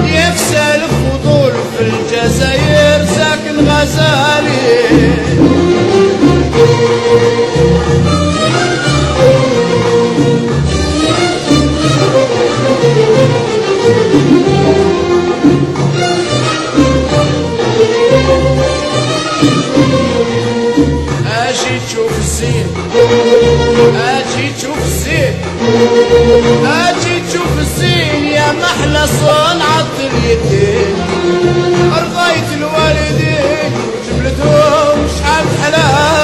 يفسى الفضول في الجزائر ساكن غزالي. اجي تشوف الزين، اجي تشوف الزين، اجي تشوف الزين يا محلى صنعة اليدين. رضيت الوالدين وجبلتهم شحال حلال